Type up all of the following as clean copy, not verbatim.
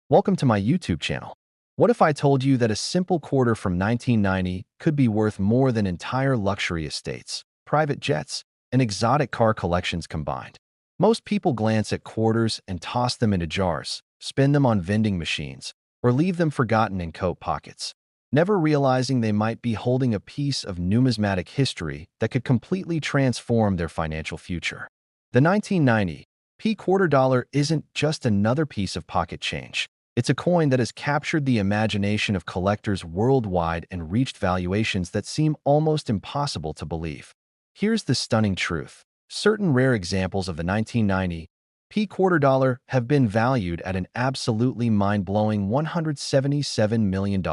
Welcome to my YouTube channel. What if I told you that a simple quarter from 1990 could be worth more than entire luxury estates, private jets, and exotic car collections combined? Most people glance at quarters and toss them into jars, spend them on vending machines, or leave them forgotten in coat pockets, never realizing they might be holding a piece of numismatic history that could completely transform their financial future. The 1990 P quarter dollar isn't just another piece of pocket change. It's a coin that has captured the imagination of collectors worldwide and reached valuations that seem almost impossible to believe. Here's the stunning truth. Certain rare examples of the 1990 P quarter dollar have been valued at an absolutely mind-blowing $177 million.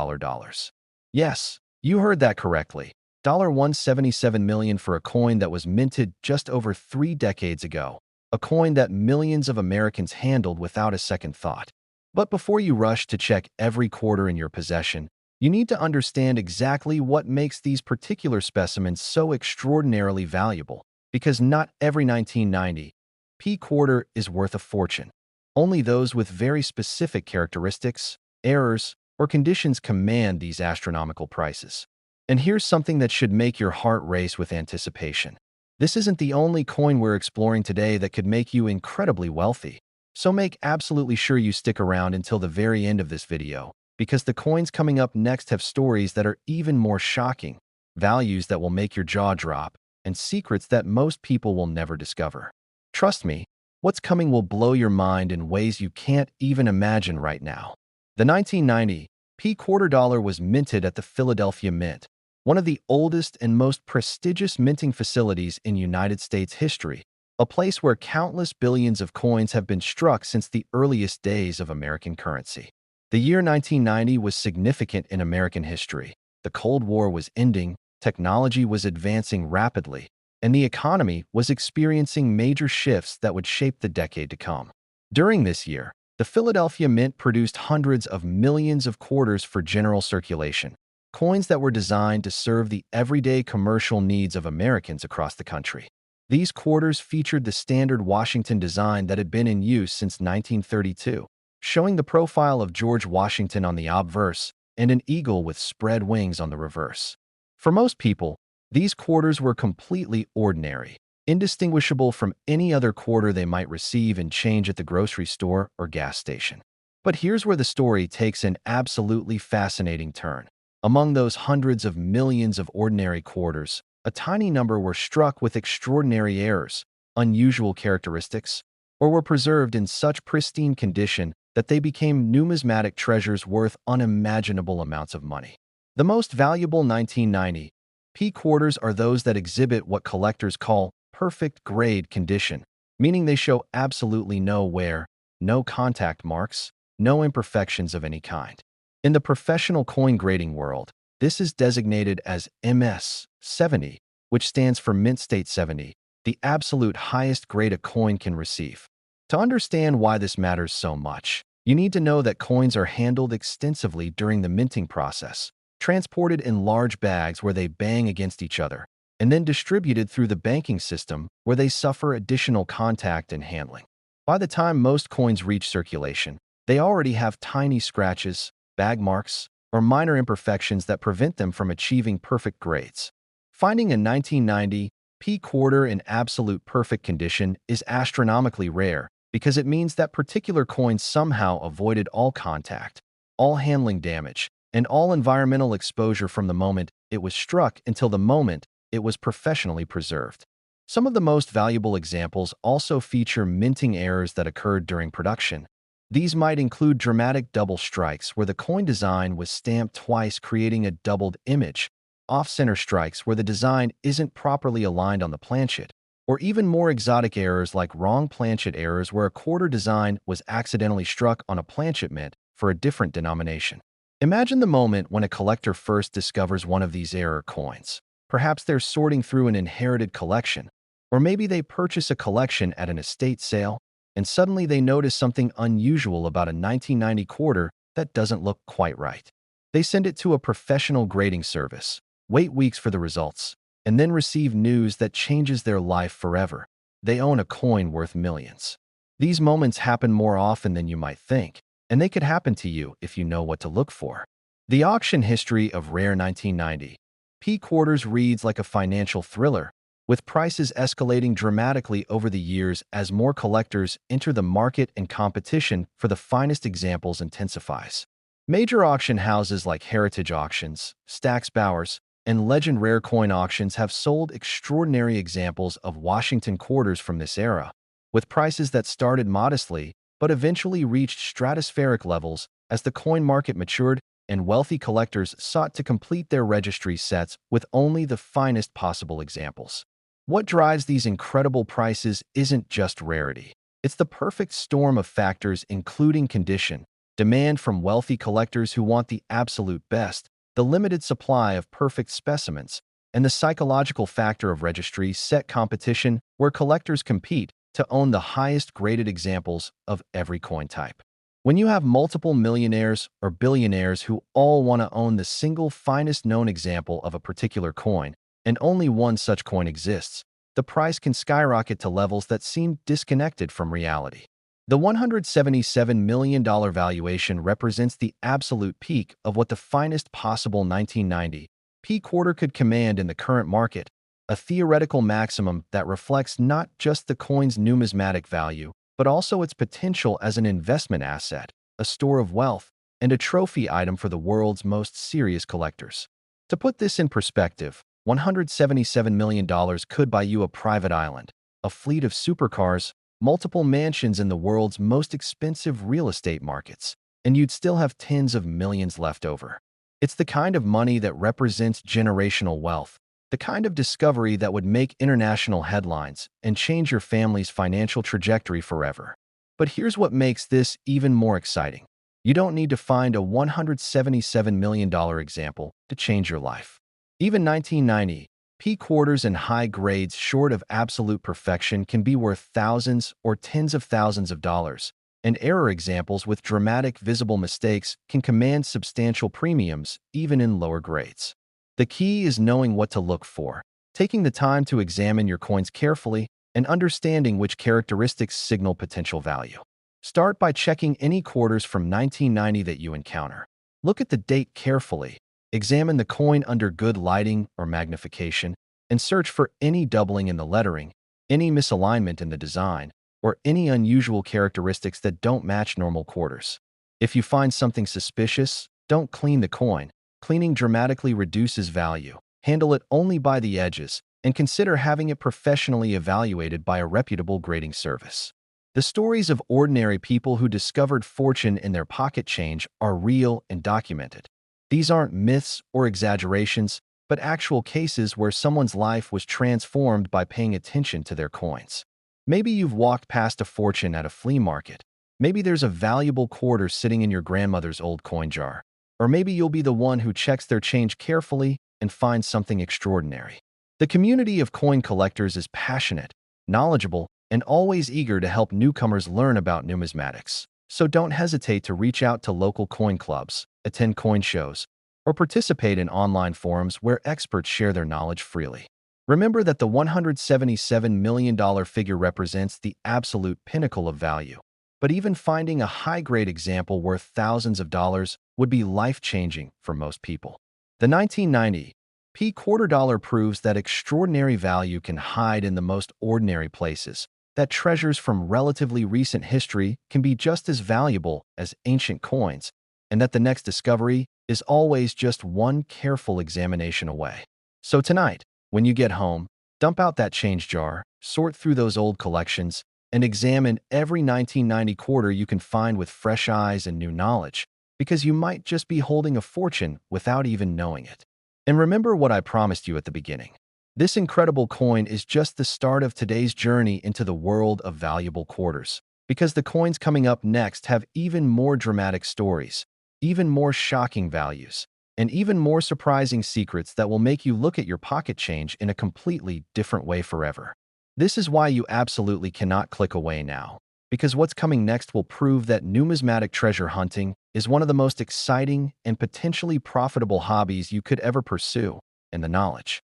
Yes, you heard that correctly. $177 million for a coin that was minted just over 3 decades ago. A coin that millions of Americans handled without a second thought. But before you rush to check every quarter in your possession, you need to understand exactly what makes these particular specimens so extraordinarily valuable, because not every 1990 P quarter is worth a fortune. Only those with very specific characteristics, errors, or conditions command these astronomical prices. And here's something that should make your heart race with anticipation. This isn't the only coin we're exploring today that could make you incredibly wealthy. So make absolutely sure you stick around until the very end of this video, because the coins coming up next have stories that are even more shocking, values that will make your jaw drop, and secrets that most people will never discover. Trust me, what's coming will blow your mind in ways you can't even imagine right now. The 1990 P quarter dollar was minted at the Philadelphia Mint, one of the oldest and most prestigious minting facilities in United States history, a place where countless billions of coins have been struck since the earliest days of American currency. The year 1990 was significant in American history. The Cold War was ending, technology was advancing rapidly, and the economy was experiencing major shifts that would shape the decade to come. During this year, the Philadelphia Mint produced hundreds of millions of quarters for general circulation, coins that were designed to serve the everyday commercial needs of Americans across the country. These quarters featured the standard Washington design that had been in use since 1932, showing the profile of George Washington on the obverse and an eagle with spread wings on the reverse. For most people, these quarters were completely ordinary, indistinguishable from any other quarter they might receive in change at the grocery store or gas station. But here's where the story takes an absolutely fascinating turn. Among those hundreds of millions of ordinary quarters, a tiny number were struck with extraordinary errors, unusual characteristics, or were preserved in such pristine condition that they became numismatic treasures worth unimaginable amounts of money. The most valuable 1990 P quarters are those that exhibit what collectors call perfect grade condition, meaning they show absolutely no wear, no contact marks, no imperfections of any kind. In the professional coin grading world, this is designated as MS 70, which stands for Mint State 70, the absolute highest grade a coin can receive. To understand why this matters so much, you need to know that coins are handled extensively during the minting process, transported in large bags where they bang against each other, and then distributed through the banking system where they suffer additional contact and handling. By the time most coins reach circulation, they already have tiny scratches, bag marks, or minor imperfections that prevent them from achieving perfect grades. Finding a 1990 P quarter in absolute perfect condition is astronomically rare because it means that particular coin somehow avoided all contact, all handling damage, and all environmental exposure from the moment it was struck until the moment it was professionally preserved. Some of the most valuable examples also feature minting errors that occurred during production. These might include dramatic double strikes where the coin design was stamped twice, creating a doubled image, off-center strikes where the design isn't properly aligned on the planchet, or even more exotic errors like wrong planchet errors where a quarter design was accidentally struck on a planchet mint for a different denomination. Imagine the moment when a collector first discovers one of these error coins. Perhaps they're sorting through an inherited collection, or maybe they purchase a collection at an estate sale, and suddenly they notice something unusual about a 1990 quarter that doesn't look quite right. They send it to a professional grading service, wait weeks for the results, and then receive news that changes their life forever. They own a coin worth millions. These moments happen more often than you might think, and they could happen to you if you know what to look for. The auction history of rare 1990 P quarters reads like a financial thriller, with prices escalating dramatically over the years as more collectors enter the market and competition for the finest examples intensifies. Major auction houses like Heritage Auctions, Stack's Bowers, and Legend Rare Coin Auctions have sold extraordinary examples of Washington quarters from this era, with prices that started modestly but eventually reached stratospheric levels as the coin market matured and wealthy collectors sought to complete their registry sets with only the finest possible examples. What drives these incredible prices isn't just rarity. It's the perfect storm of factors including condition, demand from wealthy collectors who want the absolute best, the limited supply of perfect specimens, and the psychological factor of registry set competition where collectors compete to own the highest graded examples of every coin type. When you have multiple millionaires or billionaires who all want to own the single finest known example of a particular coin, and only one such coin exists, the price can skyrocket to levels that seem disconnected from reality. The $177 million valuation represents the absolute peak of what the finest possible 1990 P quarter could command in the current market, a theoretical maximum that reflects not just the coin's numismatic value, but also its potential as an investment asset, a store of wealth, and a trophy item for the world's most serious collectors. To put this in perspective, $177 million could buy you a private island, a fleet of supercars, multiple mansions in the world's most expensive real estate markets, and you'd still have tens of millions left over. It's the kind of money that represents generational wealth, the kind of discovery that would make international headlines and change your family's financial trajectory forever. But here's what makes this even more exciting. You don't need to find a $177 million example to change your life. Even 1990 P quarters and high grades short of absolute perfection can be worth thousands or tens of thousands of dollars, and error examples with dramatic visible mistakes can command substantial premiums even in lower grades. The key is knowing what to look for, taking the time to examine your coins carefully, and understanding which characteristics signal potential value. Start by checking any quarters from 1990 that you encounter. Look at the date carefully, examine the coin under good lighting or magnification, and search for any doubling in the lettering, any misalignment in the design, or any unusual characteristics that don't match normal quarters. If you find something suspicious, don't clean the coin. Cleaning dramatically reduces value. Handle it only by the edges, and consider having it professionally evaluated by a reputable grading service. The stories of ordinary people who discovered fortune in their pocket change are real and documented. These aren't myths or exaggerations, but actual cases where someone's life was transformed by paying attention to their coins. Maybe you've walked past a fortune at a flea market. Maybe there's a valuable quarter sitting in your grandmother's old coin jar. Or maybe you'll be the one who checks their change carefully and finds something extraordinary. The community of coin collectors is passionate, knowledgeable, and always eager to help newcomers learn about numismatics. So don't hesitate to reach out to local coin clubs, attend coin shows, or participate in online forums where experts share their knowledge freely. Remember that the $177 million figure represents the absolute pinnacle of value. But even finding a high-grade example worth thousands of dollars would be life-changing for most people. The 1990 P quarter dollar proves that extraordinary value can hide in the most ordinary places, that treasures from relatively recent history can be just as valuable as ancient coins, and that the next discovery is always just one careful examination away. So tonight, when you get home, dump out that change jar, sort through those old collections, and examine every 1990 quarter you can find with fresh eyes and new knowledge, because you might just be holding a fortune without even knowing it. And remember what I promised you at the beginning. This incredible coin is just the start of today's journey into the world of valuable quarters, because the coins coming up next have even more dramatic stories, even more shocking values, and even more surprising secrets that will make you look at your pocket change in a completely different way forever. This is why you absolutely cannot click away now, because what's coming next will prove that numismatic treasure hunting is one of the most exciting and potentially profitable hobbies you could ever pursue, and the knowledge.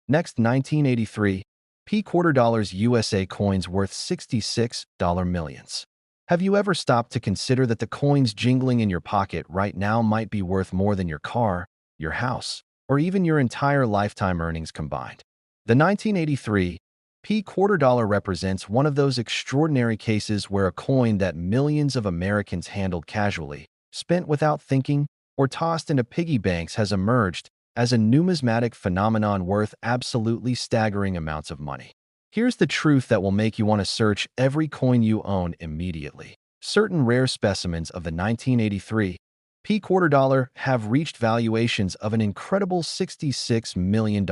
Next, 1983, P quarter dollars USA coins worth $66 millions. Have you ever stopped to consider that the coins jingling in your pocket right now might be worth more than your car, your house, or even your entire lifetime earnings combined? The 1983 P quarter dollar represents one of those extraordinary cases where a coin that millions of Americans handled casually, spent without thinking, or tossed into piggy banks has emerged as a numismatic phenomenon worth absolutely staggering amounts of money. Here's the truth that will make you want to search every coin you own immediately. Certain rare specimens of the 1983 P quarter dollar have reached valuations of an incredible $66 million.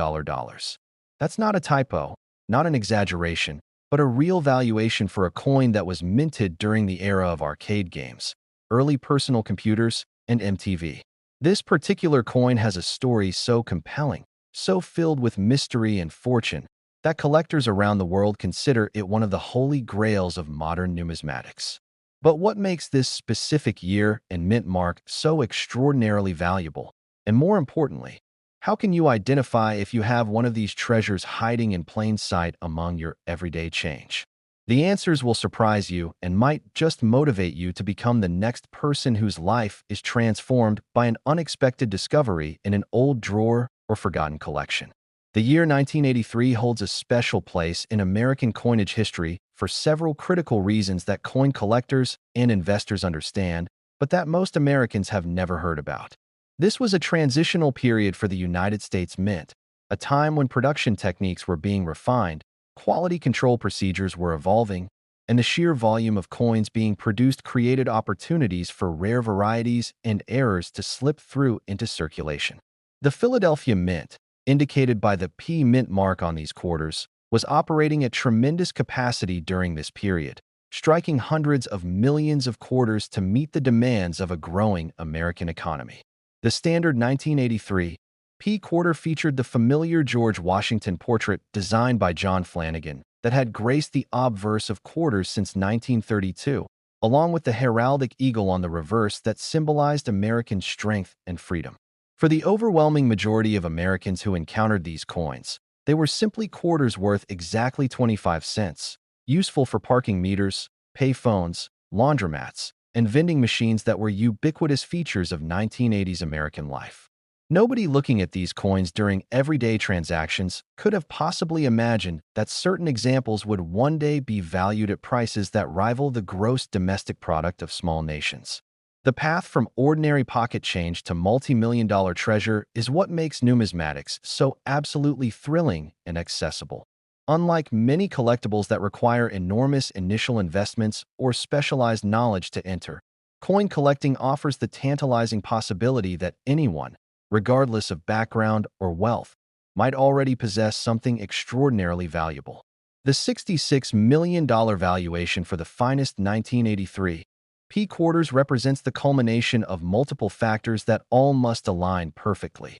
That's not a typo, not an exaggeration, but a real valuation for a coin that was minted during the era of arcade games, early personal computers, and MTV. This particular coin has a story so compelling, so filled with mystery and fortune, that collectors around the world consider it one of the holy grails of modern numismatics. But what makes this specific year and mint mark so extraordinarily valuable? And more importantly, how can you identify if you have one of these treasures hiding in plain sight among your everyday change? The answers will surprise you and might just motivate you to become the next person whose life is transformed by an unexpected discovery in an old drawer or forgotten collection. The year 1983 holds a special place in American coinage history for several critical reasons that coin collectors and investors understand, but that most Americans have never heard about. This was a transitional period for the United States Mint, a time when production techniques were being refined, quality control procedures were evolving, and the sheer volume of coins being produced created opportunities for rare varieties and errors to slip through into circulation. The Philadelphia Mint, indicated by the P mint mark on these quarters, was operating at tremendous capacity during this period, striking hundreds of millions of quarters to meet the demands of a growing American economy. The standard 1983 P quarter featured the familiar George Washington portrait designed by John Flanagan that had graced the obverse of quarters since 1932, along with the heraldic eagle on the reverse that symbolized American strength and freedom. For the overwhelming majority of Americans who encountered these coins, they were simply quarters worth exactly 25 cents, useful for parking meters, pay phones, laundromats, and vending machines that were ubiquitous features of 1980s American life. Nobody looking at these coins during everyday transactions could have possibly imagined that certain examples would one day be valued at prices that rival the gross domestic product of small nations. The path from ordinary pocket change to multi-million-dollar treasure is what makes numismatics so absolutely thrilling and accessible. Unlike many collectibles that require enormous initial investments or specialized knowledge to enter, coin collecting offers the tantalizing possibility that anyone, regardless of background or wealth, might already possess something extraordinarily valuable. The $66 million valuation for the finest 1983 P quarters represents the culmination of multiple factors that all must align perfectly.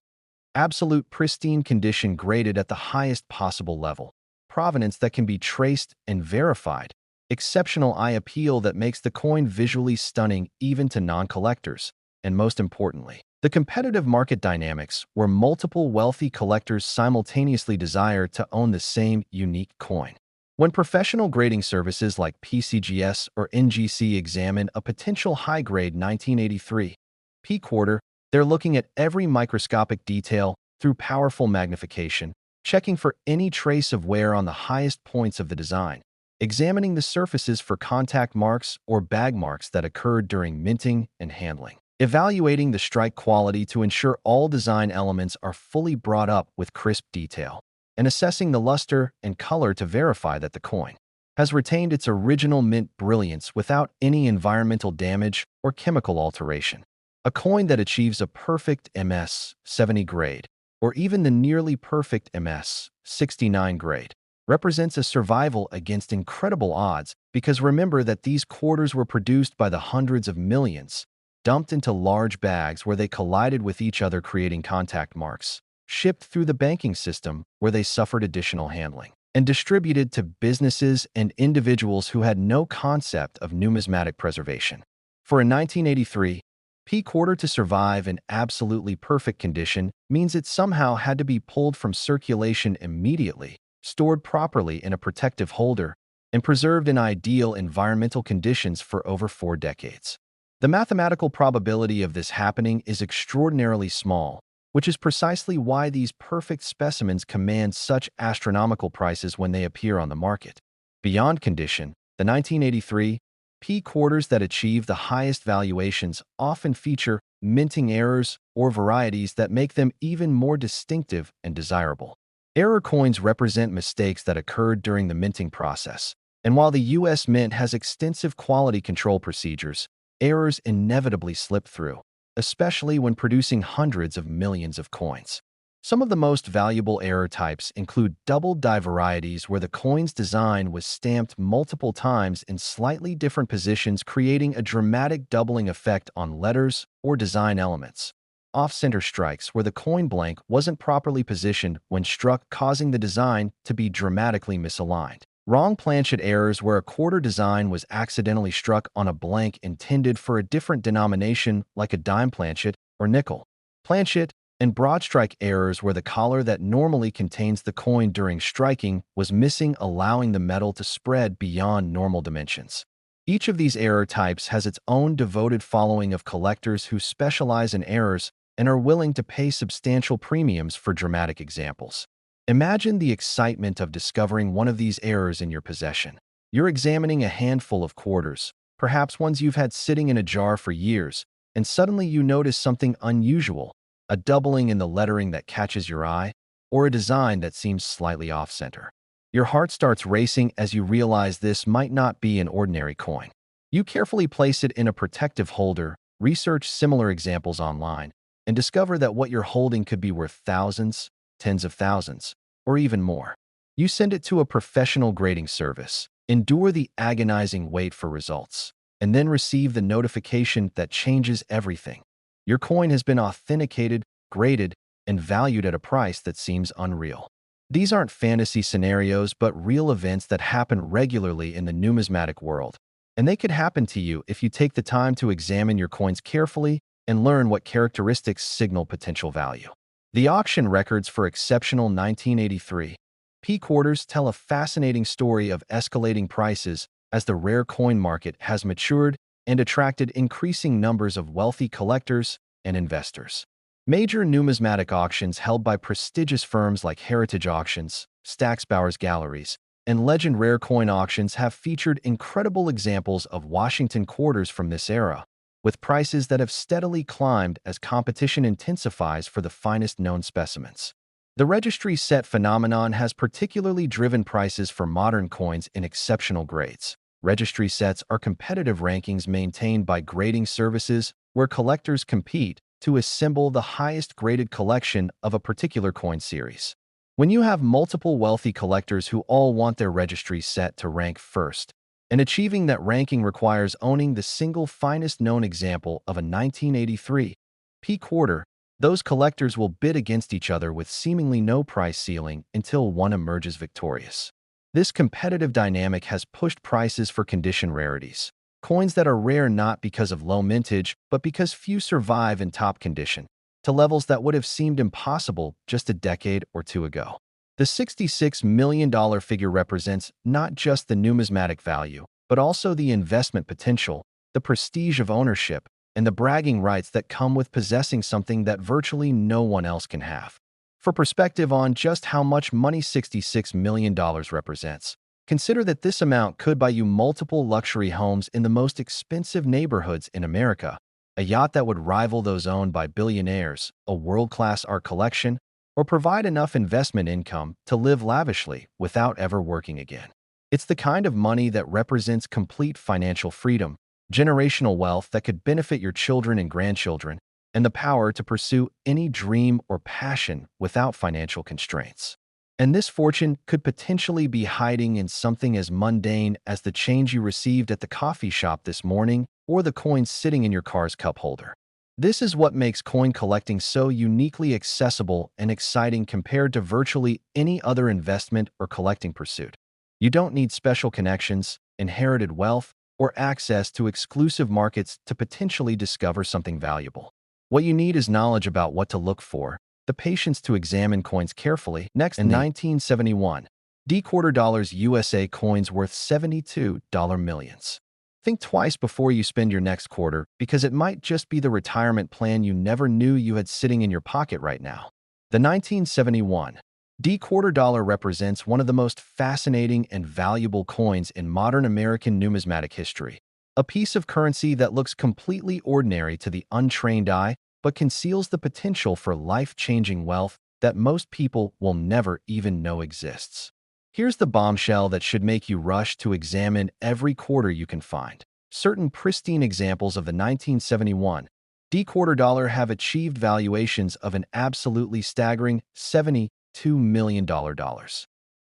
Absolute pristine condition graded at the highest possible level, provenance that can be traced and verified, exceptional eye appeal that makes the coin visually stunning even to non-collectors, and most importantly, the competitive market dynamics where multiple wealthy collectors simultaneously desire to own the same unique coin. When professional grading services like PCGS or NGC examine a potential high-grade 1983 P quarter, they're looking at every microscopic detail through powerful magnification, checking for any trace of wear on the highest points of the design, examining the surfaces for contact marks or bag marks that occurred during minting and handling, evaluating the strike quality to ensure all design elements are fully brought up with crisp detail, and assessing the luster and color to verify that the coin has retained its original mint brilliance without any environmental damage or chemical alteration. A coin that achieves a perfect MS 70 grade, or even the nearly perfect MS 69 grade, represents a survival against incredible odds because remember that these quarters were produced by the hundreds of millions, dumped into large bags where they collided with each other creating contact marks, shipped through the banking system where they suffered additional handling, and distributed to businesses and individuals who had no concept of numismatic preservation. For a 1983 P quarter to survive in absolutely perfect condition means it somehow had to be pulled from circulation immediately, stored properly in a protective holder, and preserved in ideal environmental conditions for over 4 decades. The mathematical probability of this happening is extraordinarily small, which is precisely why these perfect specimens command such astronomical prices when they appear on the market. Beyond condition, the 1983 P quarters that achieve the highest valuations often feature minting errors or varieties that make them even more distinctive and desirable. Error coins represent mistakes that occurred during the minting process, and while the U.S. Mint has extensive quality control procedures, errors inevitably slip through, especially when producing hundreds of millions of coins. Some of the most valuable error types include double-die varieties where the coin's design was stamped multiple times in slightly different positions, creating a dramatic doubling effect on letters or design elements. Off-center strikes where the coin blank wasn't properly positioned when struck, causing the design to be dramatically misaligned. Wrong planchet errors where a quarter design was accidentally struck on a blank intended for a different denomination like a dime planchet or nickel planchet, and broad strike errors where the collar that normally contains the coin during striking was missing, allowing the metal to spread beyond normal dimensions. Each of these error types has its own devoted following of collectors who specialize in errors and are willing to pay substantial premiums for dramatic examples. Imagine the excitement of discovering one of these errors in your possession. You're examining a handful of quarters, perhaps ones you've had sitting in a jar for years, and suddenly you notice something unusual, a doubling in the lettering that catches your eye, or a design that seems slightly off-center. Your heart starts racing as you realize this might not be an ordinary coin. You carefully place it in a protective holder, research similar examples online, and discover that what you're holding could be worth thousands, tens of thousands, or even more. You send it to a professional grading service, endure the agonizing wait for results, and then receive the notification that changes everything. Your coin has been authenticated, graded, and valued at a price that seems unreal. These aren't fantasy scenarios, but real events that happen regularly in the numismatic world. And they could happen to you if you take the time to examine your coins carefully and learn what characteristics signal potential value. The auction records for exceptional 1983 P quarters tell a fascinating story of escalating prices as the rare coin market has matured and attracted increasing numbers of wealthy collectors and investors. Major numismatic auctions held by prestigious firms like Heritage Auctions, Stack's Bowers Galleries, and Legend Rare Coin Auctions have featured incredible examples of Washington quarters from this era, with prices that have steadily climbed as competition intensifies for the finest known specimens. The registry set phenomenon has particularly driven prices for modern coins in exceptional grades. Registry sets are competitive rankings maintained by grading services where collectors compete to assemble the highest graded collection of a particular coin series. When you have multiple wealthy collectors who all want their registry set to rank first, and achieving that ranking requires owning the single finest known example of a 1983 P quarter, those collectors will bid against each other with seemingly no price ceiling until one emerges victorious. This competitive dynamic has pushed prices for condition rarities, coins that are rare not because of low mintage, but because few survive in top condition, to levels that would have seemed impossible just a decade or two ago. The $66 million figure represents not just the numismatic value, but also the investment potential, the prestige of ownership, and the bragging rights that come with possessing something that virtually no one else can have. For perspective on just how much money $66 million represents, consider that this amount could buy you multiple luxury homes in the most expensive neighborhoods in America, a yacht that would rival those owned by billionaires, a world-class art collection, or provide enough investment income to live lavishly without ever working again. It's the kind of money that represents complete financial freedom, generational wealth that could benefit your children and grandchildren, and the power to pursue any dream or passion without financial constraints. And this fortune could potentially be hiding in something as mundane as the change you received at the coffee shop this morning or the coins sitting in your car's cup holder. This is what makes coin collecting so uniquely accessible and exciting compared to virtually any other investment or collecting pursuit. You don't need special connections, inherited wealth, or access to exclusive markets to potentially discover something valuable. What you need is knowledge about what to look for, the patience to examine coins carefully. Next, in 1971, D quarter dollars USA coins worth $72 millions. Think twice before you spend your next quarter because it might just be the retirement plan you never knew you had sitting in your pocket right now. The 1971 D quarter dollar represents one of the most fascinating and valuable coins in modern American numismatic history. A piece of currency that looks completely ordinary to the untrained eye but conceals the potential for life-changing wealth that most people will never even know exists. Here's the bombshell that should make you rush to examine every quarter you can find. Certain pristine examples of the 1971 D quarter dollar have achieved valuations of an absolutely staggering $72 million.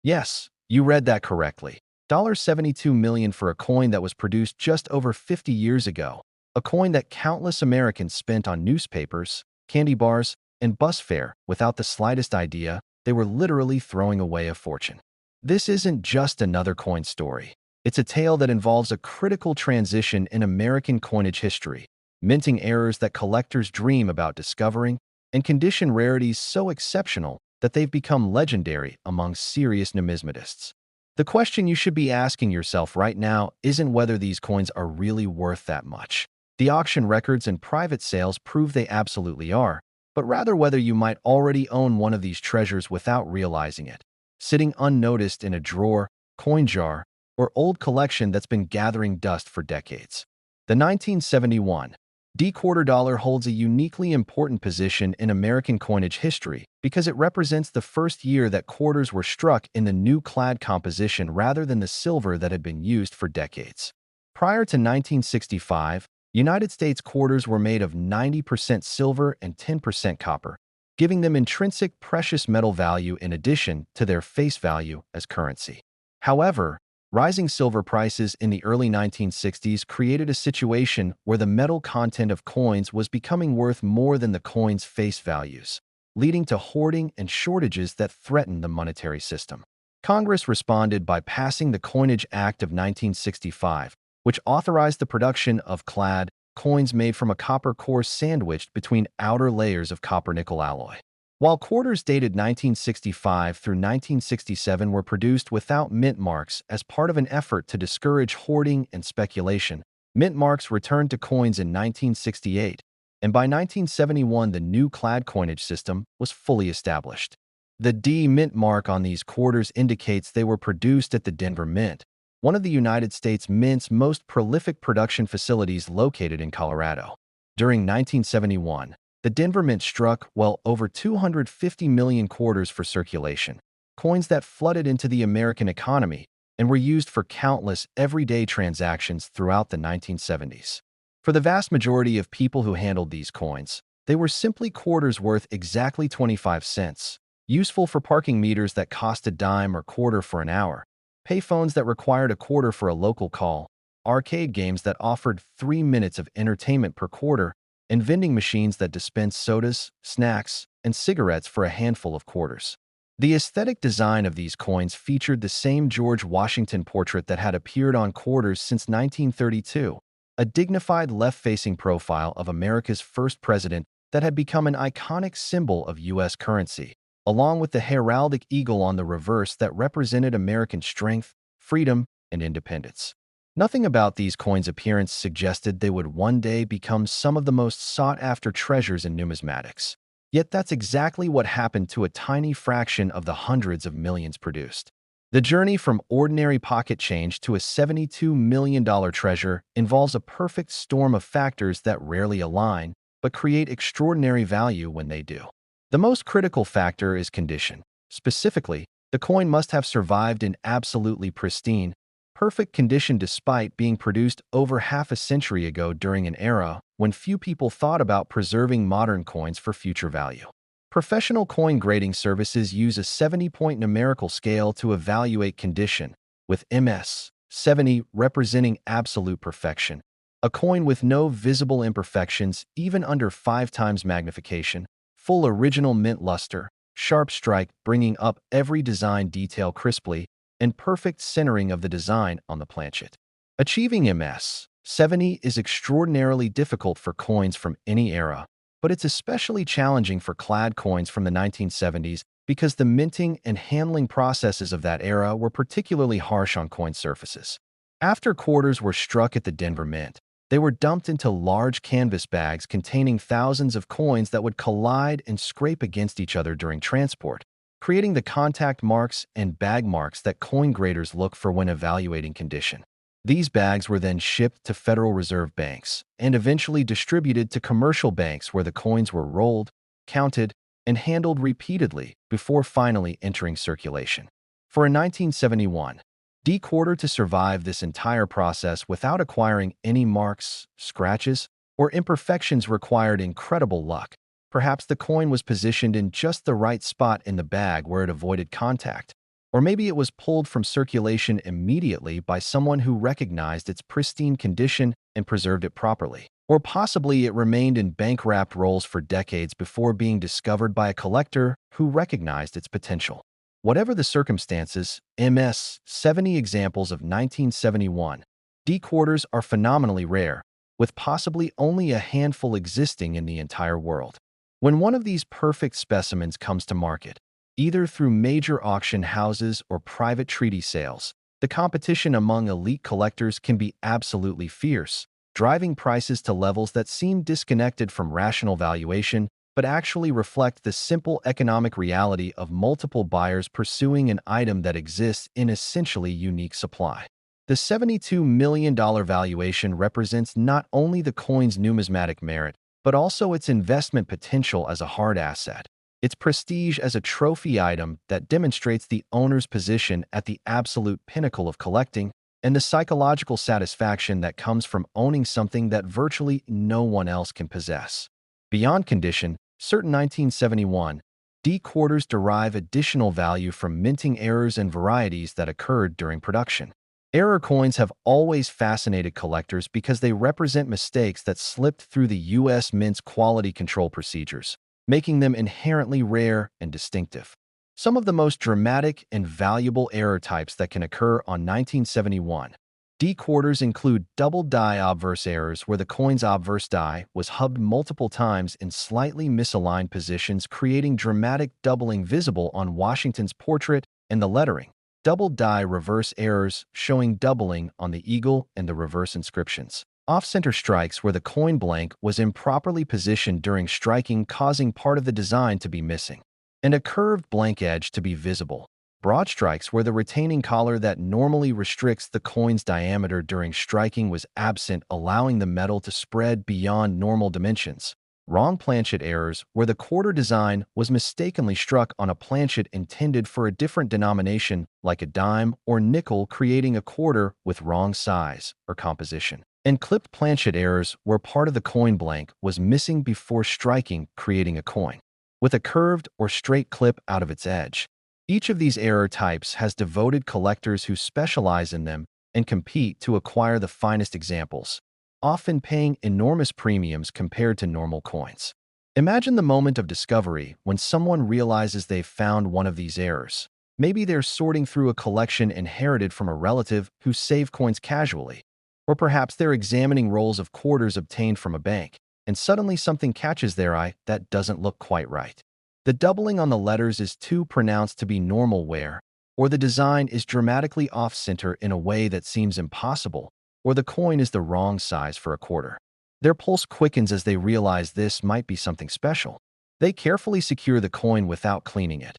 Yes, you read that correctly. $72 million for a coin that was produced just over 50 years ago, a coin that countless Americans spent on newspapers, candy bars, and bus fare without the slightest idea they were literally throwing away a fortune. This isn't just another coin story. It's a tale that involves a critical transition in American coinage history, minting errors that collectors dream about discovering, and condition rarities so exceptional that they've become legendary among serious numismatists. The question you should be asking yourself right now isn't whether these coins are really worth that much. The auction records and private sales prove they absolutely are, but rather whether you might already own one of these treasures without realizing it, sitting unnoticed in a drawer, coin jar, or old collection that's been gathering dust for decades. The 1971 D quarter dollar holds a uniquely important position in American coinage history because it represents the first year that quarters were struck in the new clad composition rather than the silver that had been used for decades. Prior to 1965, United States quarters were made of 90% silver and 10% copper, giving them intrinsic precious metal value in addition to their face value as currency. However, rising silver prices in the early 1960s created a situation where the metal content of coins was becoming worth more than the coin's face values, leading to hoarding and shortages that threatened the monetary system. Congress responded by passing the Coinage Act of 1965, which authorized the production of clad coins made from a copper core sandwiched between outer layers of copper-nickel alloy. While quarters dated 1965 through 1967 were produced without mint marks as part of an effort to discourage hoarding and speculation, mint marks returned to coins in 1968, and by 1971 the new clad coinage system was fully established. The D mint mark on these quarters indicates they were produced at the Denver Mint, one of the United States Mint's most prolific production facilities located in Colorado. During 1971, the Denver Mint struck well over 250 million quarters for circulation, coins that flooded into the American economy and were used for countless everyday transactions throughout the 1970s. For the vast majority of people who handled these coins, they were simply quarters worth exactly 25 cents, useful for parking meters that cost a dime or quarter for an hour, payphones that required a quarter for a local call, arcade games that offered 3 minutes of entertainment per quarter, and vending machines that dispensed sodas, snacks, and cigarettes for a handful of quarters. The aesthetic design of these coins featured the same George Washington portrait that had appeared on quarters since 1932, a dignified left-facing profile of America's first president that had become an iconic symbol of U.S. currency, along with the heraldic eagle on the reverse that represented American strength, freedom, and independence. Nothing about these coins' appearance suggested they would one day become some of the most sought-after treasures in numismatics. Yet that's exactly what happened to a tiny fraction of the hundreds of millions produced. The journey from ordinary pocket change to a $72 million treasure involves a perfect storm of factors that rarely align, but create extraordinary value when they do. The most critical factor is condition. Specifically, the coin must have survived in absolutely pristine, perfect condition despite being produced over half a century ago during an era when few people thought about preserving modern coins for future value. Professional coin grading services use a 70-point numerical scale to evaluate condition, with MS 70 representing absolute perfection. A coin with no visible imperfections, even under 5 times magnification, full original mint luster, sharp strike bringing up every design detail crisply, and perfect centering of the design on the planchet. Achieving MS 70 is extraordinarily difficult for coins from any era, but it's especially challenging for clad coins from the 1970s because the minting and handling processes of that era were particularly harsh on coin surfaces. After quarters were struck at the Denver Mint, they were dumped into large canvas bags containing thousands of coins that would collide and scrape against each other during transport, creating the contact marks and bag marks that coin graders look for when evaluating condition. These bags were then shipped to Federal Reserve banks and eventually distributed to commercial banks where the coins were rolled, counted, and handled repeatedly before finally entering circulation. For a 1971 D quarter to survive this entire process without acquiring any marks, scratches, or imperfections required incredible luck. Perhaps the coin was positioned in just the right spot in the bag where it avoided contact. Or maybe it was pulled from circulation immediately by someone who recognized its pristine condition and preserved it properly. Or possibly it remained in bank-wrapped rolls for decades before being discovered by a collector who recognized its potential. Whatever the circumstances, MS 70 examples of 1971 D quarters are phenomenally rare, with possibly only a handful existing in the entire world. When one of these perfect specimens comes to market, either through major auction houses or private treaty sales, the competition among elite collectors can be absolutely fierce, driving prices to levels that seem disconnected from rational valuation but actually reflect the simple economic reality of multiple buyers pursuing an item that exists in essentially unique supply. The $72 million valuation represents not only the coin's numismatic merit, but also its investment potential as a hard asset, its prestige as a trophy item that demonstrates the owner's position at the absolute pinnacle of collecting, and the psychological satisfaction that comes from owning something that virtually no one else can possess. Beyond condition, certain 1971 D quarters derive additional value from minting errors and varieties that occurred during production. Error coins have always fascinated collectors because they represent mistakes that slipped through the U.S. Mint's quality control procedures, making them inherently rare and distinctive. Some of the most dramatic and valuable error types that can occur on 1971 D quarters include double die obverse errors where the coin's obverse die was hubbed multiple times in slightly misaligned positions, creating dramatic doubling visible on Washington's portrait and the lettering. Double die reverse errors showing doubling on the eagle and the reverse inscriptions. Off-center strikes where the coin blank was improperly positioned during striking, causing part of the design to be missing, and a curved blank edge to be visible. Broad strikes where the retaining collar that normally restricts the coin's diameter during striking was absent, allowing the metal to spread beyond normal dimensions. Wrong planchet errors where the quarter design was mistakenly struck on a planchet intended for a different denomination like a dime or nickel, creating a quarter with wrong size or composition. And clipped planchet errors where part of the coin blank was missing before striking, creating a coin with a curved or straight clip out of its edge. Each of these error types has devoted collectors who specialize in them and compete to acquire the finest examples, often paying enormous premiums compared to normal coins. Imagine the moment of discovery when someone realizes they've found one of these errors. Maybe they're sorting through a collection inherited from a relative who saved coins casually, or perhaps they're examining rolls of quarters obtained from a bank, and suddenly something catches their eye that doesn't look quite right. The doubling on the letters is too pronounced to be normal wear, or the design is dramatically off-center in a way that seems impossible, or the coin is the wrong size for a quarter. Their pulse quickens as they realize this might be something special. They carefully secure the coin without cleaning it.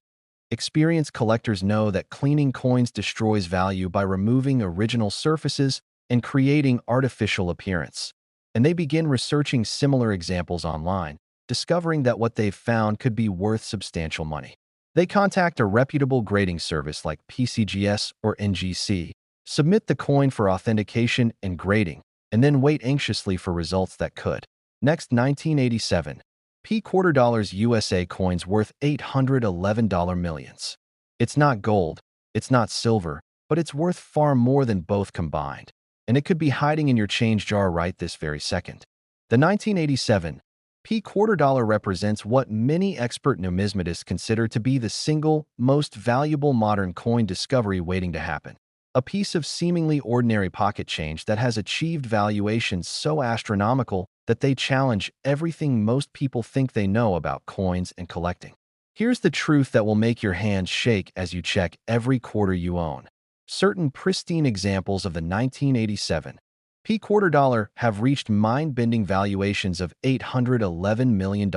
Experienced collectors know that cleaning coins destroys value by removing original surfaces and creating artificial appearance. And they begin researching similar examples online, discovering that what they've found could be worth substantial money. They contact a reputable grading service like PCGS or NGC, submit the coin for authentication and grading, and then wait anxiously for results that could. Next, 1987. P quarter dollars USA coins worth $811 millions. It's not gold, it's not silver, but it's worth far more than both combined. And it could be hiding in your change jar right this very second. The 1987 P quarter dollar represents what many expert numismatists consider to be the single most valuable modern coin discovery waiting to happen. A piece of seemingly ordinary pocket change that has achieved valuations so astronomical that they challenge everything most people think they know about coins and collecting. Here's the truth that will make your hands shake as you check every quarter you own. Certain pristine examples of the 1987 P quarter dollar have reached mind-bending valuations of $811 million.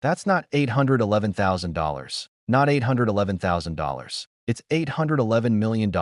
That's not $811,000, not $811,000. It's $811 million,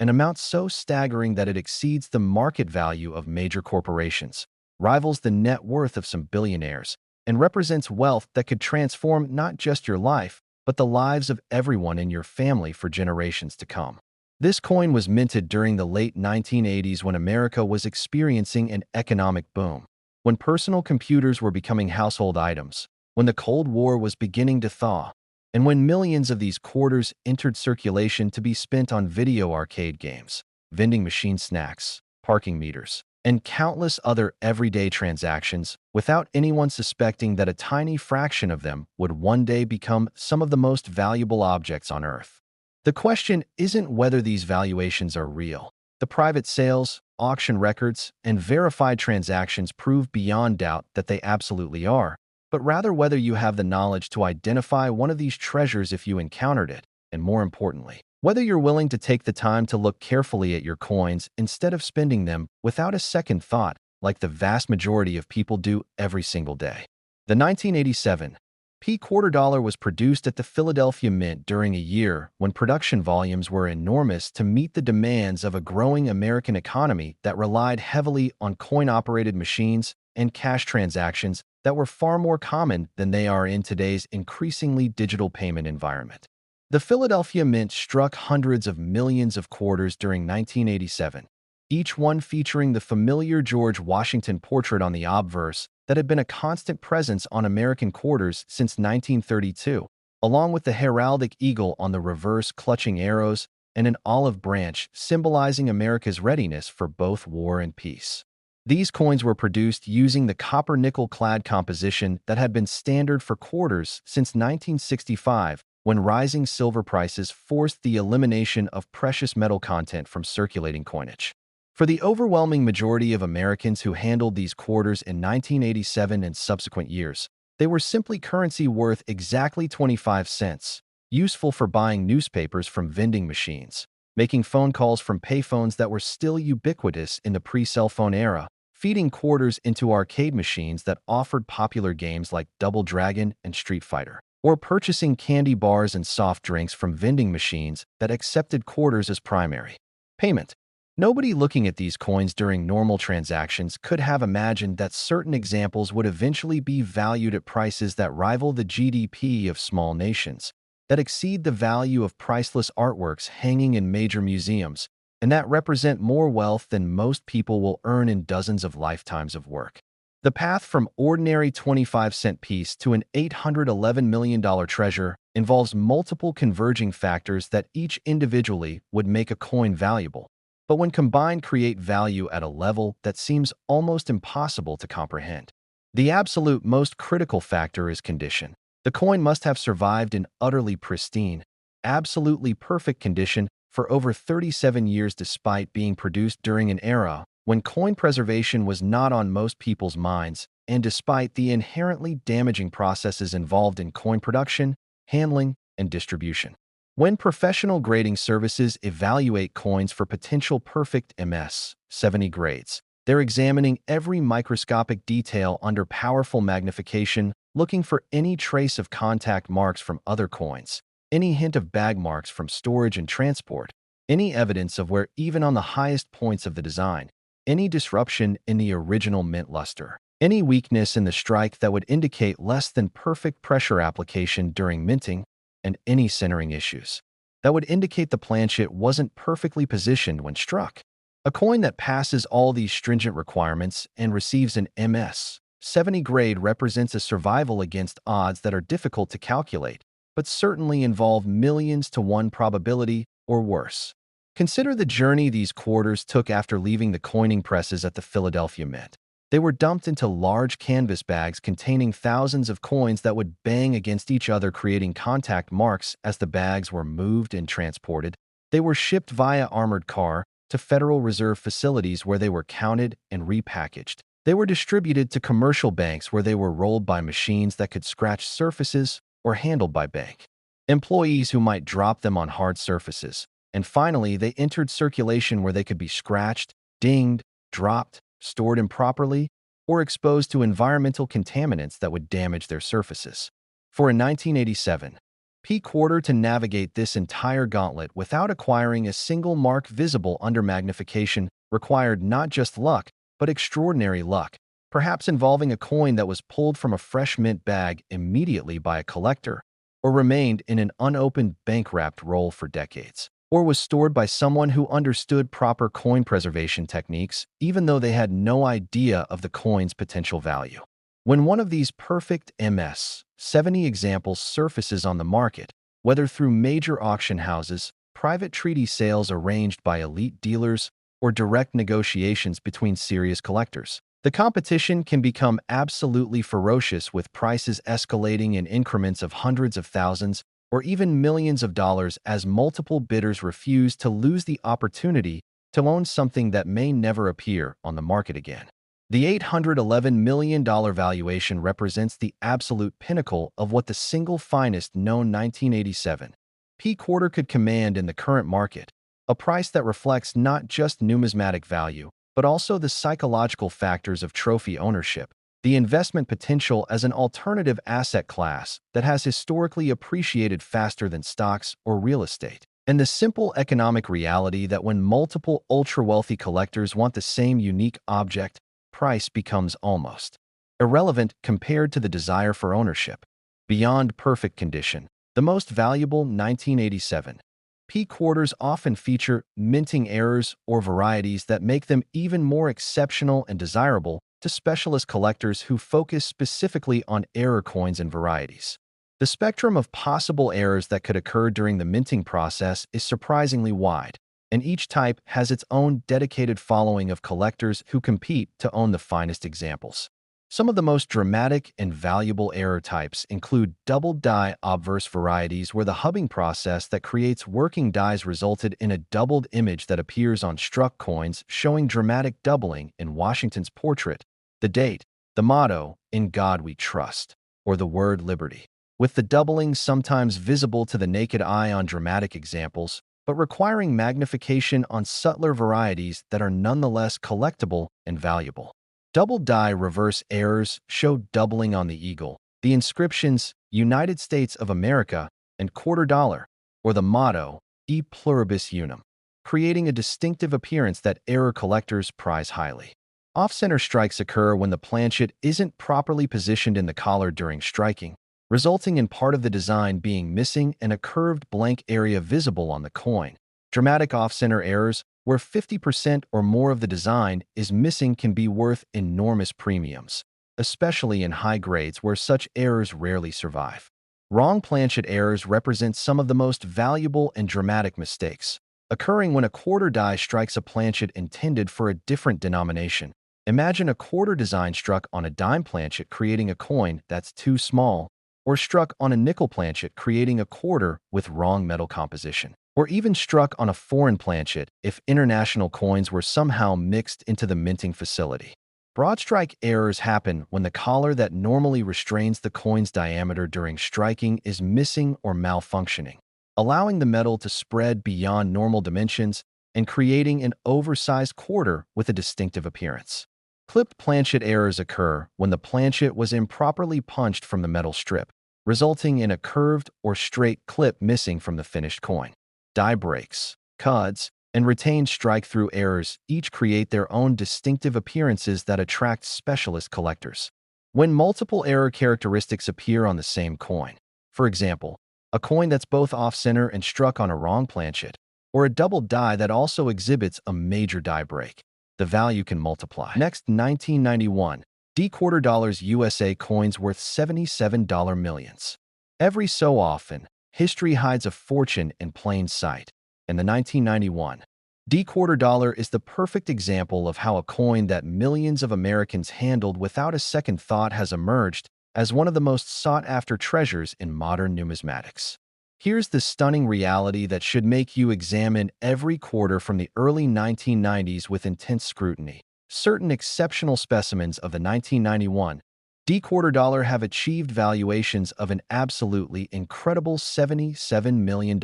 an amount so staggering that it exceeds the market value of major corporations, rivals the net worth of some billionaires, and represents wealth that could transform not just your life, but the lives of everyone in your family for generations to come. This coin was minted during the late 1980s when America was experiencing an economic boom, when personal computers were becoming household items, when the Cold War was beginning to thaw, and when millions of these quarters entered circulation to be spent on video arcade games, vending machine snacks, parking meters, and countless other everyday transactions without anyone suspecting that a tiny fraction of them would one day become some of the most valuable objects on Earth. The question isn't whether these valuations are real. The private sales, auction records, and verified transactions prove beyond doubt that they absolutely are, but rather whether you have the knowledge to identify one of these treasures if you encountered it, and more importantly, whether you're willing to take the time to look carefully at your coins instead of spending them without a second thought, like the vast majority of people do every single day. The 1987 P quarter dollar was produced at the Philadelphia Mint during a year when production volumes were enormous to meet the demands of a growing American economy that relied heavily on coin-operated machines and cash transactions that were far more common than they are in today's increasingly digital payment environment. The Philadelphia Mint struck hundreds of millions of quarters during 1987, each one featuring the familiar George Washington portrait on the obverse that had been a constant presence on American quarters since 1932, along with the heraldic eagle on the reverse clutching arrows and an olive branch symbolizing America's readiness for both war and peace. These coins were produced using the copper-nickel-clad composition that had been standard for quarters since 1965, when rising silver prices forced the elimination of precious metal content from circulating coinage. For the overwhelming majority of Americans who handled these quarters in 1987 and subsequent years, they were simply currency worth exactly 25 cents, useful for buying newspapers from vending machines, making phone calls from payphones that were still ubiquitous in the pre-cell phone era, feeding quarters into arcade machines that offered popular games like Double Dragon and Street Fighter, or purchasing candy bars and soft drinks from vending machines that accepted quarters as primary payment. Nobody looking at these coins during normal transactions could have imagined that certain examples would eventually be valued at prices that rival the GDP of small nations, that exceed the value of priceless artworks hanging in major museums, and that represent more wealth than most people will earn in dozens of lifetimes of work. The path from ordinary 25-cent piece to an $811 million treasure involves multiple converging factors that each individually would make a coin valuable, but when combined create value at a level that seems almost impossible to comprehend. The absolute most critical factor is condition. The coin must have survived in utterly pristine, absolutely perfect condition for over 37 years despite being produced during an era when coin preservation was not on most people's minds, and despite the inherently damaging processes involved in coin production, handling, and distribution. When professional grading services evaluate coins for potential perfect MS-70 grades, they're examining every microscopic detail under powerful magnification, looking for any trace of contact marks from other coins, any hint of bag marks from storage and transport, any evidence of wear even on the highest points of the design, any disruption in the original mint luster, any weakness in the strike that would indicate less than perfect pressure application during minting, and any centering issues that would indicate the planchet wasn't perfectly positioned when struck. A coin that passes all these stringent requirements and receives an MS-70 grade represents a survival against odds that are difficult to calculate, but certainly involve millions to one probability or worse. Consider the journey these quarters took after leaving the coining presses at the Philadelphia Mint. They were dumped into large canvas bags containing thousands of coins that would bang against each other, creating contact marks as the bags were moved and transported. They were shipped via armored car to Federal Reserve facilities where they were counted and repackaged. They were distributed to commercial banks where they were rolled by machines that could scratch surfaces or handled by bank employees who might drop them on hard surfaces. And finally, they entered circulation where they could be scratched, dinged, dropped, stored improperly, or exposed to environmental contaminants that would damage their surfaces. For a 1987 P quarter to navigate this entire gauntlet without acquiring a single mark visible under magnification required not just luck, but extraordinary luck, perhaps involving a coin that was pulled from a fresh mint bag immediately by a collector, or remained in an unopened bank-wrapped roll for decades, or was stored by someone who understood proper coin preservation techniques, even though they had no idea of the coin's potential value. When one of these perfect MS-70 examples surfaces on the market, whether through major auction houses, private treaty sales arranged by elite dealers, or direct negotiations between serious collectors, the competition can become absolutely ferocious, with prices escalating in increments of hundreds of thousands or even millions of dollars as multiple bidders refuse to lose the opportunity to own something that may never appear on the market again. The $811 million valuation represents the absolute pinnacle of what the single finest known 1987 P quarter could command in the current market, a price that reflects not just numismatic value, but also the psychological factors of trophy ownership, the investment potential as an alternative asset class that has historically appreciated faster than stocks or real estate, and the simple economic reality that when multiple ultra-wealthy collectors want the same unique object, price becomes almost irrelevant compared to the desire for ownership. Beyond perfect condition, the most valuable 1987 P quarters often feature minting errors or varieties that make them even more exceptional and desirable to specialist collectors who focus specifically on error coins and varieties. The spectrum of possible errors that could occur during the minting process is surprisingly wide, and each type has its own dedicated following of collectors who compete to own the finest examples. Some of the most dramatic and valuable error types include double-die obverse varieties, where the hubbing process that creates working dies resulted in a doubled image that appears on struck coins, showing dramatic doubling in Washington's portrait, the date, the motto, "In God We Trust," or the word liberty, with the doubling sometimes visible to the naked eye on dramatic examples, but requiring magnification on subtler varieties that are nonetheless collectible and valuable. Double-die reverse errors show doubling on the eagle, the inscriptions "United States of America" and "quarter dollar," or the motto "E pluribus unum," creating a distinctive appearance that error collectors prize highly. Off-center strikes occur when the planchet isn't properly positioned in the collar during striking, resulting in part of the design being missing and a curved blank area visible on the coin. Dramatic off-center errors, where 50% or more of the design is missing, can be worth enormous premiums, especially in high grades where such errors rarely survive. Wrong planchet errors represent some of the most valuable and dramatic mistakes, occurring when a quarter die strikes a planchet intended for a different denomination. Imagine a quarter design struck on a dime planchet creating a coin that's too small, or struck on a nickel planchet creating a quarter with wrong metal composition, or even struck on a foreign planchet if international coins were somehow mixed into the minting facility. Broad strike errors happen when the collar that normally restrains the coin's diameter during striking is missing or malfunctioning, allowing the metal to spread beyond normal dimensions and creating an oversized quarter with a distinctive appearance. Clipped planchet errors occur when the planchet was improperly punched from the metal strip, resulting in a curved or straight clip missing from the finished coin. Die breaks, cuds, and retained strike-through errors each create their own distinctive appearances that attract specialist collectors. When multiple error characteristics appear on the same coin, for example, a coin that's both off-center and struck on a wrong planchet, or a double die that also exhibits a major die break, the value can multiply. Next, 1991, D quarter dollars USA coins worth $77 millions. Every so often, history hides a fortune in plain sight, and the 1991 D quarter dollar is the perfect example of how a coin that millions of Americans handled without a second thought has emerged as one of the most sought-after treasures in modern numismatics. Here's the stunning reality that should make you examine every quarter from the early 1990s with intense scrutiny. Certain exceptional specimens of the 1991 D quarter dollar have achieved valuations of an absolutely incredible $77 million.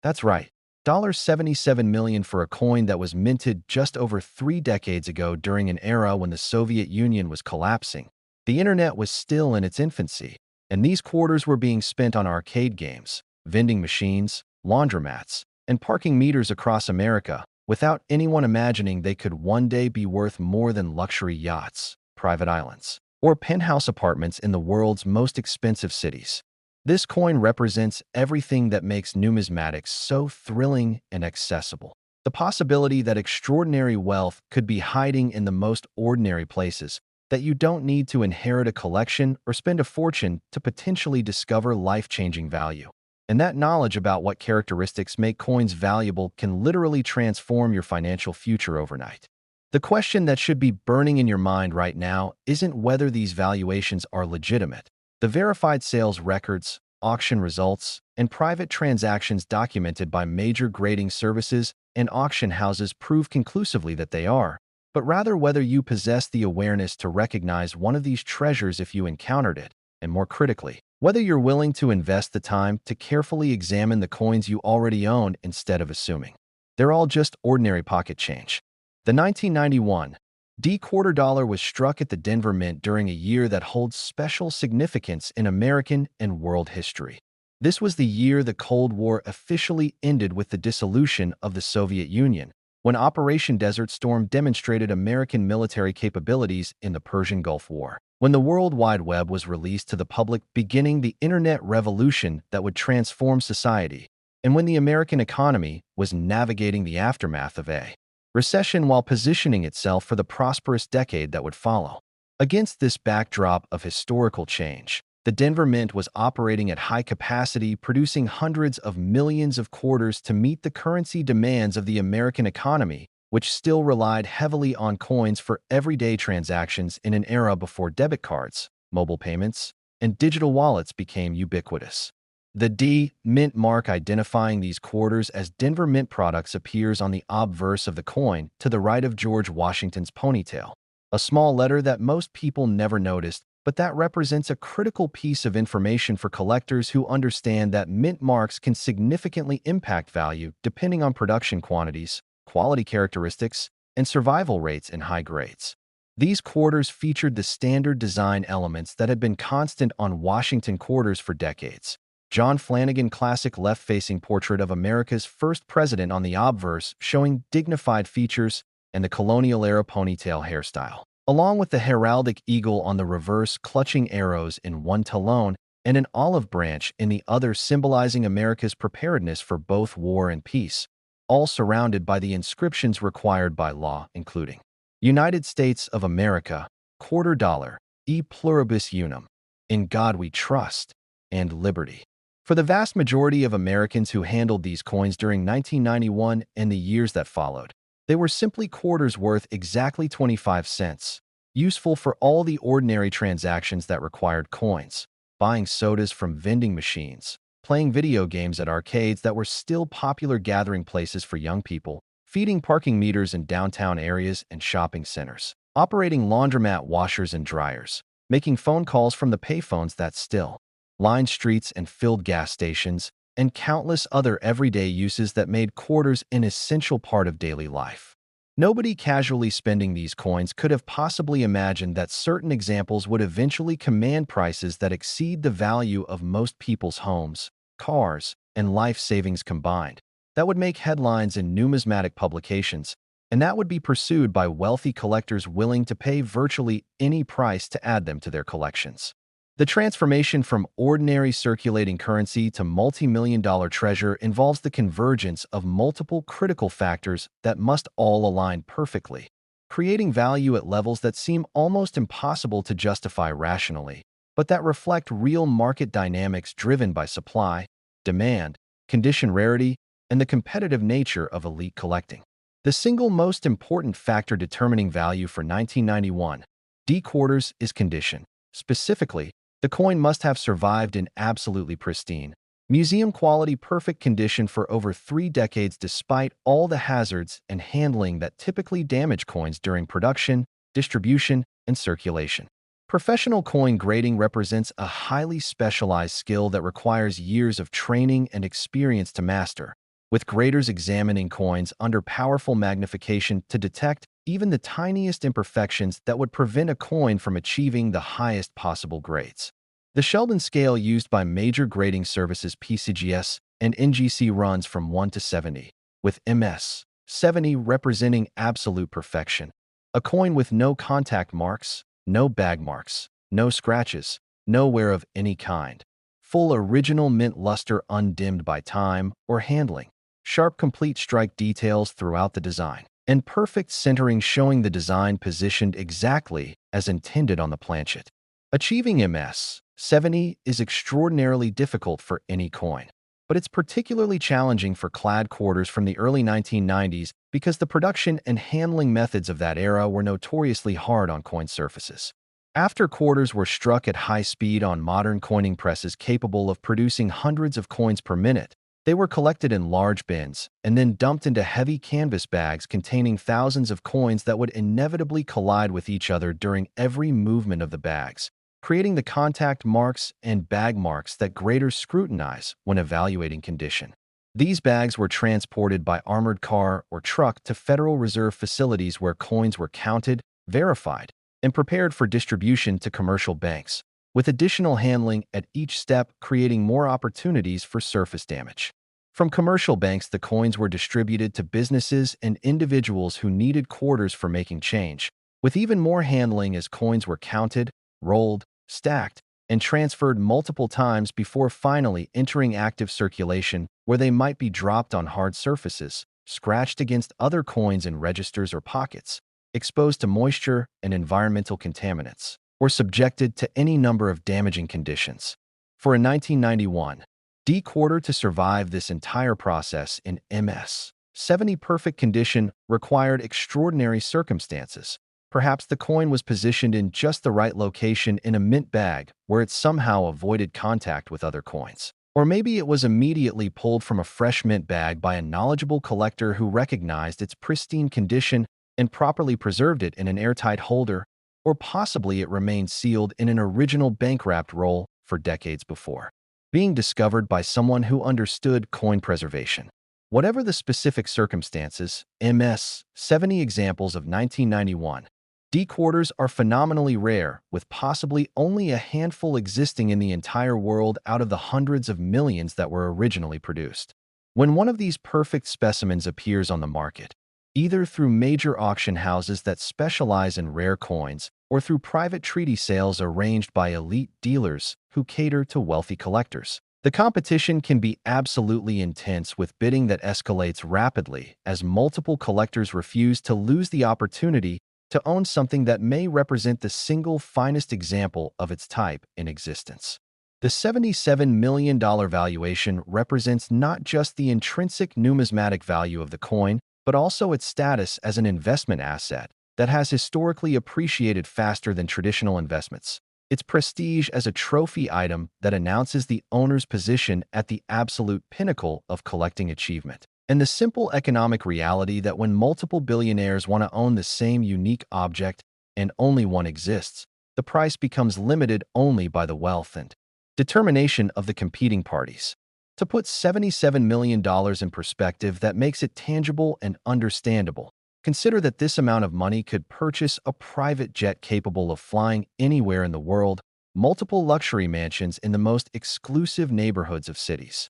That's right, $77 million for a coin that was minted just over 3 decades ago during an era when the Soviet Union was collapsing. The internet was still in its infancy, and these quarters were being spent on arcade games, vending machines, laundromats, and parking meters across America, without anyone imagining they could one day be worth more than luxury yachts, private islands, or penthouse apartments in the world's most expensive cities. This coin represents everything that makes numismatics so thrilling and accessible. The possibility that extraordinary wealth could be hiding in the most ordinary places, that you don't need to inherit a collection or spend a fortune to potentially discover life-changing value. And that knowledge about what characteristics make coins valuable can literally transform your financial future overnight. The question that should be burning in your mind right now isn't whether these valuations are legitimate. The verified sales records, auction results, and private transactions documented by major grading services and auction houses prove conclusively that they are, but rather whether you possess the awareness to recognize one of these treasures if you encountered it, and more critically, whether you're willing to invest the time to carefully examine the coins you already own instead of assuming they're all just ordinary pocket change. The 1991 D quarter dollar was struck at the Denver Mint during a year that holds special significance in American and world history. This was the year the Cold War officially ended with the dissolution of the Soviet Union, when Operation Desert Storm demonstrated American military capabilities in the Persian Gulf War, when the World Wide Web was released to the public, beginning the Internet revolution that would transform society, and when the American economy was navigating the aftermath of a recession while positioning itself for the prosperous decade that would follow. Against this backdrop of historical change, the Denver Mint was operating at high capacity, producing hundreds of millions of quarters to meet the currency demands of the American economy, which still relied heavily on coins for everyday transactions in an era before debit cards, mobile payments, and digital wallets became ubiquitous. The D Mint mark identifying these quarters as Denver Mint products appears on the obverse of the coin to the right of George Washington's ponytail, a small letter that most people never noticed, but that represents a critical piece of information for collectors who understand that mint marks can significantly impact value depending on production quantities, quality characteristics, and survival rates in high grades. These quarters featured the standard design elements that had been constant on Washington quarters for decades. John Flanagan classic left-facing portrait of America's first president on the obverse, showing dignified features, and the colonial-era ponytail hairstyle, along with the heraldic eagle on the reverse clutching arrows in one talon and an olive branch in the other, symbolizing America's preparedness for both war and peace, all surrounded by the inscriptions required by law, including United States of America, quarter dollar, e pluribus unum, in God we trust, and liberty. For the vast majority of Americans who handled these coins during 1991 and the years that followed, they were simply quarters worth exactly 25 cents, useful for all the ordinary transactions that required coins, buying sodas from vending machines, playing video games at arcades that were still popular gathering places for young people, feeding parking meters in downtown areas and shopping centers, operating laundromat washers and dryers, making phone calls from the payphones that still lined streets and filled gas stations, and countless other everyday uses that made quarters an essential part of daily life. Nobody casually spending these coins could have possibly imagined that certain examples would eventually command prices that exceed the value of most people's homes, cars, and life savings combined. That would make headlines in numismatic publications, and that would be pursued by wealthy collectors willing to pay virtually any price to add them to their collections. The transformation from ordinary circulating currency to multi-million-dollar treasure involves the convergence of multiple critical factors that must all align perfectly, creating value at levels that seem almost impossible to justify rationally, but that reflect real market dynamics driven by supply, demand, condition rarity, and the competitive nature of elite collecting. The single most important factor determining value for 1991 D quarters is condition. Specifically, the coin must have survived in absolutely pristine, museum-quality perfect condition for over 3 decades despite all the hazards and handling that typically damage coins during production, distribution, and circulation. Professional coin grading represents a highly specialized skill that requires years of training and experience to master, with graders examining coins under powerful magnification to detect even the tiniest imperfections that would prevent a coin from achieving the highest possible grades. The Sheldon scale used by major grading services PCGS and NGC runs from 1 to 70, with MS 70 representing absolute perfection. A coin with no contact marks, no bag marks, no scratches, no wear of any kind. Full original mint luster undimmed by time or handling. Sharp complete strike details throughout the design. And perfect centering showing the design positioned exactly as intended on the planchet. Achieving MS 70 is extraordinarily difficult for any coin, but it's particularly challenging for clad quarters from the early 1990s because the production and handling methods of that era were notoriously hard on coin surfaces. After quarters were struck at high speed on modern coining presses capable of producing hundreds of coins per minute, they were collected in large bins and then dumped into heavy canvas bags containing thousands of coins that would inevitably collide with each other during every movement of the bags, creating the contact marks and bag marks that graders scrutinize when evaluating condition. These bags were transported by armored car or truck to Federal Reserve facilities where coins were counted, verified, and prepared for distribution to commercial banks, with additional handling at each step creating more opportunities for surface damage. From commercial banks, the coins were distributed to businesses and individuals who needed quarters for making change, with even more handling as coins were counted, rolled, stacked, and transferred multiple times before finally entering active circulation, where they might be dropped on hard surfaces, scratched against other coins in registers or pockets, exposed to moisture and environmental contaminants, or subjected to any number of damaging conditions. For a 1991 D quarter to survive this entire process in MS 70 perfect condition required extraordinary circumstances. Perhaps the coin was positioned in just the right location in a mint bag where it somehow avoided contact with other coins. Or maybe it was immediately pulled from a fresh mint bag by a knowledgeable collector who recognized its pristine condition and properly preserved it in an airtight holder, or possibly it remained sealed in an original bank-wrapped roll for decades before, being discovered by someone who understood coin preservation. Whatever the specific circumstances, MS 70 examples of 1991 D quarters are phenomenally rare, with possibly only a handful existing in the entire world out of the hundreds of millions that were originally produced. When one of these perfect specimens appears on the market, either through major auction houses that specialize in rare coins or through private treaty sales arranged by elite dealers who cater to wealthy collectors, the competition can be absolutely intense, with bidding that escalates rapidly as multiple collectors refuse to lose the opportunity to own something that may represent the single finest example of its type in existence. The $77 million valuation represents not just the intrinsic numismatic value of the coin, but also its status as an investment asset that has historically appreciated faster than traditional investments. Its prestige as a trophy item that announces the owner's position at the absolute pinnacle of collecting achievement. And the simple economic reality that when multiple billionaires want to own the same unique object and only one exists, the price becomes limited only by the wealth and determination of the competing parties. To put $77 million in perspective that makes it tangible and understandable, consider that this amount of money could purchase a private jet capable of flying anywhere in the world, multiple luxury mansions in the most exclusive neighborhoods of cities,